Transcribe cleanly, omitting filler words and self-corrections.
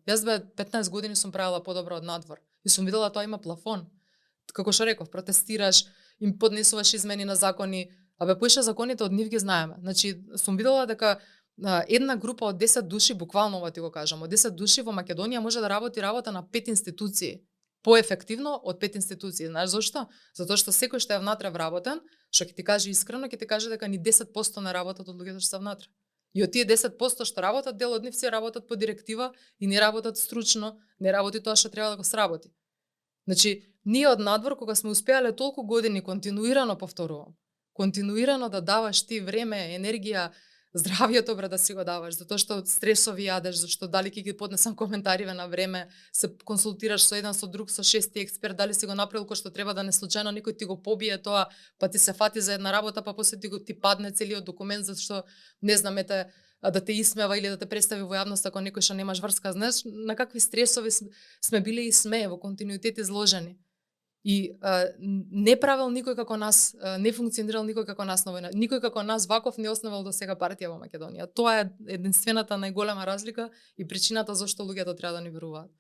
Јас 15 години сум правела подобро од надвор и сум видела тоа има плафон. Како што реков, протестираш, им поднесуваш измени на закони, поише законите од нив ги знаеме. Значи, сум видела дека една група од 10 души, буквално ова ти го кажам, од 10 души во Македонија може да работи работа на 5 институции. Поефективно од 5 институции. Знаеш зошто? Затоа што секој што е внатре вработен, што ќе ти каже искрено, ќе ти каже дека ни 10% не работат од луѓето што се внатре. И од тие 10% што работат, дел од нив се работат по директива и не работат стручно, не работи тоа што треба да го сработи. Значи, ние од надвор, кога сме успеале толку години континуирано, повторувам, континуирано да даваш ти време, енергија, здравието бре да си го даваш, затоа што стресови јадеш, зашто дали ќе ги поднесам коментариве на време, се консултираш со еден со друг, со шести експерт, дали си го направил кој што треба, да не случајно некој ти го побие тоа, па ти се фати за една работа, па после ти падне целиот документ зашто не знам да те исмева или да те представи во јавност ако некој што немаш врска, знаеш на какви стресови сме биле и сме во континуитет изложени. И не правел никој како нас, не функционирал никој како нас на војна. Никој како нас ваков не основал до сега партија во Македонија. Тоа е единствената најголема разлика и причината зашто луѓето треба да ни веруваат.